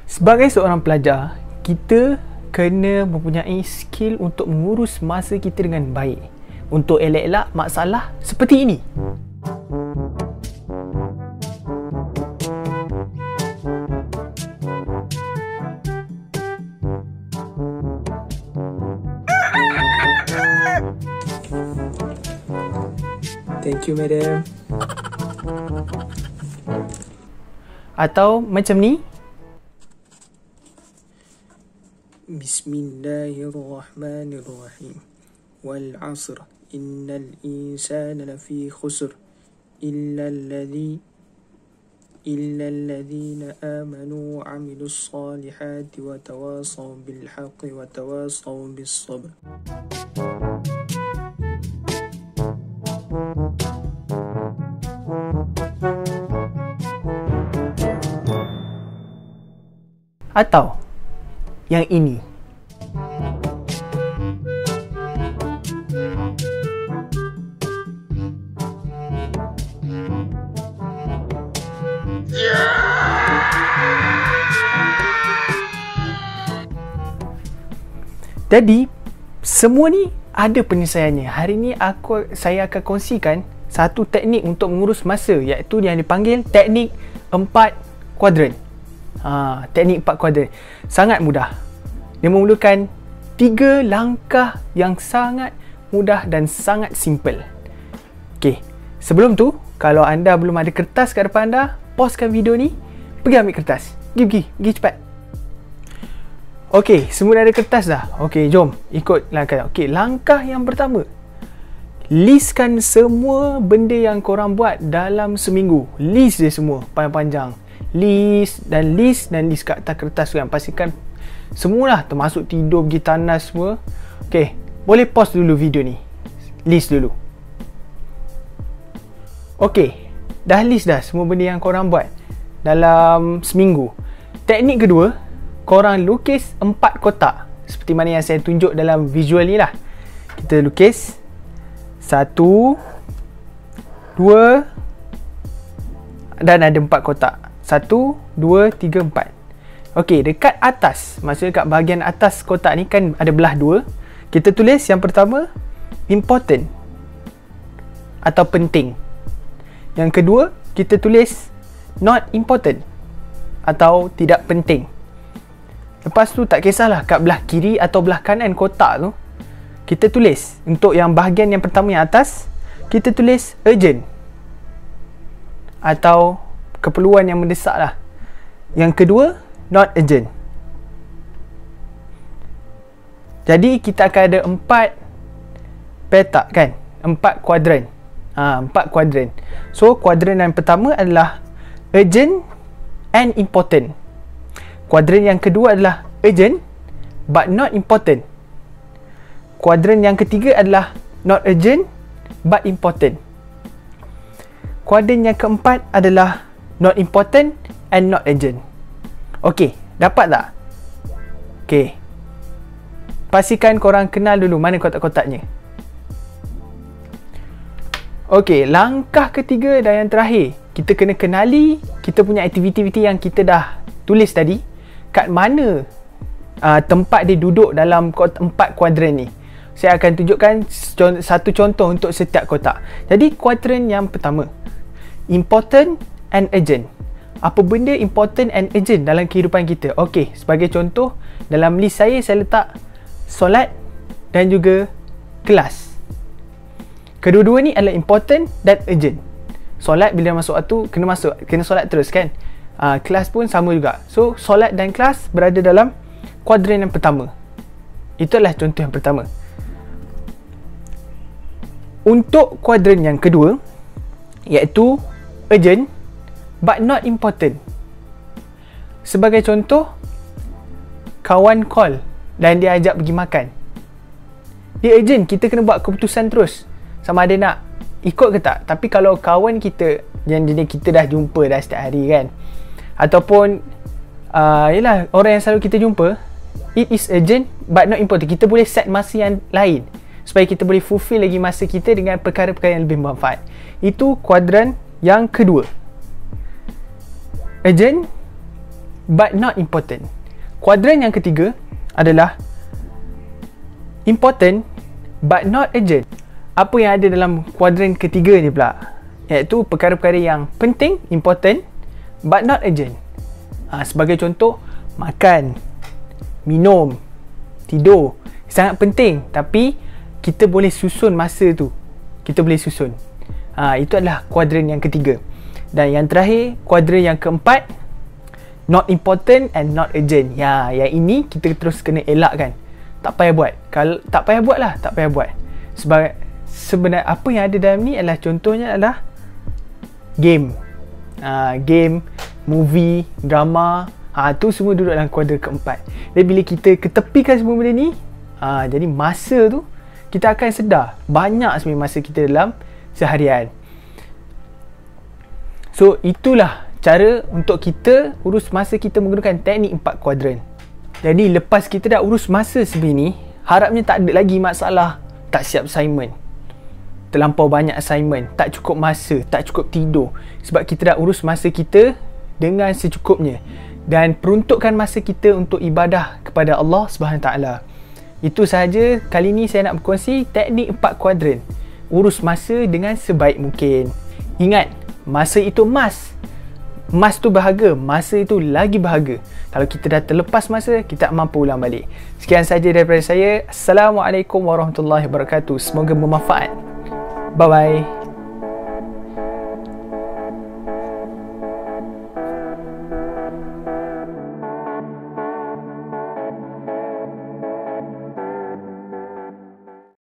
Sebagai seorang pelajar, kita kena mempunyai skill untuk mengurus masa kita dengan baik untuk elak-elak masalah seperti ini. Thank you, madam. Atau macam ni. Bismillahirrahmanirrahim. Wal 'asr innal insana lafi khusr illa alladhina amanu wa 'amilus salihati wa tawasaw bil haqqi wa tawasaw bis sabr. Atau yang ini. Jadi semua ni ada penyelesaiannya. Hari ni saya akan kongsikan satu teknik untuk mengurus masa, iaitu yang dipanggil teknik 4 kuadran. Teknik 4 kuadran sangat mudah. Dia memerlukan 3 langkah yang sangat mudah dan sangat simple. Okey, sebelum tu, kalau anda belum ada kertas kat depan anda, pausekan video ni, pergi ambil kertas. Pergi cepat. Okey, semua dah ada kertas dah. Okey, jom ikut langkah. Okey, langkah yang pertama, listkan semua benda yang korang buat dalam seminggu. List dia semua panjang-panjang. List kat atas kertas tu, yang pastikan semualah, termasuk tidur, pergi tanas semua. Okey, boleh pause dulu video ni. List dulu. Okey, dah list dah semua benda yang korang buat dalam seminggu. Teknik kedua, korang lukis 4 kotak seperti mana yang saya tunjuk dalam visual ni lah. Kita lukis 1, 2 dan ada 4 kotak. 1, 2, 3, 4. Okey, dekat atas, maksudnya dekat bahagian atas kotak ni kan ada belah 2. Kita tulis yang pertama, important atau penting. Yang kedua, kita tulis not important atau tidak penting. Lepas tu tak kisahlah kat belah kiri atau belah kanan kotak tu, kita tulis untuk yang bahagian yang pertama yang atas, kita tulis urgent atau keperluan yang mendesak lah. Yang kedua, not urgent. Jadi kita akan ada 4 petak kan, 4 kuadran. 4 kuadran. So kuadran yang pertama adalah urgent and important. Kuadran yang kedua adalah urgent but not important. Kuadran yang ketiga adalah not urgent but important. Kuadran yang keempat adalah not important and not urgent. Okey, dapat tak? Okey, pastikan korang kenal dulu mana kotak-kotaknya. Okey, langkah ketiga dan yang terakhir, kita kena kenali kita punya aktiviti-aktiviti yang kita dah tulis tadi, kat mana tempat dia duduk dalam 4 kuadran ni. Saya akan tunjukkan satu contoh untuk setiap kotak. Jadi kuadran yang pertama, important and urgent. Apa benda important and urgent dalam kehidupan kita? Okey, sebagai contoh, dalam list saya letak solat dan juga kelas. Kedua-dua ni adalah important dan urgent. Solat bila masuk waktu, kena solat terus kan. Kelas pun sama juga. So solat dan kelas berada dalam kuadran yang pertama. Itulah contoh yang pertama. Untuk kuadran yang kedua, iaitu urgent but not important. Sebagai contoh, kawan call dan dia ajak pergi makan. Dia urgent, kita kena buat keputusan terus sama ada nak ikut ke tak. Tapi kalau kawan kita yang jenis kita dah jumpa dah setiap hari kan, ataupun yelah, orang yang selalu kita jumpa, it is urgent but not important. Kita boleh set masa yang lain supaya kita boleh fulfill lagi masa kita dengan perkara-perkara yang lebih bermanfaat. Itu kuadran yang kedua. Urgent but not important. Kuadran yang ketiga adalah important but not urgent. Apa yang ada dalam kuadran ketiga ni pula? Iaitu perkara-perkara yang penting, important but not urgent. Sebagai contoh, makan, minum, tidur sangat penting, tapi kita boleh susun masa tu. Kita boleh susun. Itu adalah kuadran yang ketiga. Dan yang terakhir, kuadran yang keempat, not important and not urgent. Yang ini kita terus kena elakkan. Tak payah buat. Kalau tak payah buat lah, tak payah buat. Sebab sebenarnya apa yang ada dalam ni adalah, contohnya adalah game. Game, movie, drama, tu semua duduk dalam kuadran keempat. Dan bila kita ketepikan semua benda ni, jadi masa tu kita akan sedar banyak sebenarnya masa kita dalam seharian. So itulah cara untuk kita urus masa kita menggunakan teknik 4 kuadran. Jadi lepas kita dah urus masa sebenarnya ni, harapnya tak ada lagi masalah tak siap assignment, terlampau banyak assignment, tak cukup masa, tak cukup tidur. Sebab kita dah urus masa kita dengan secukupnya dan peruntukkan masa kita untuk ibadah kepada Allah SWT. Itu sahaja kali ni saya nak berkongsi teknik 4 kuadran. Urus masa dengan sebaik mungkin. Ingat, masa itu emas. Emas tu berharga, masa itu lagi berharga. Kalau kita dah terlepas masa, kita tak mampu ulang balik. Sekian sahaja daripada saya. Assalamualaikum warahmatullahi wabarakatuh. Semoga bermanfaat. Bye bye.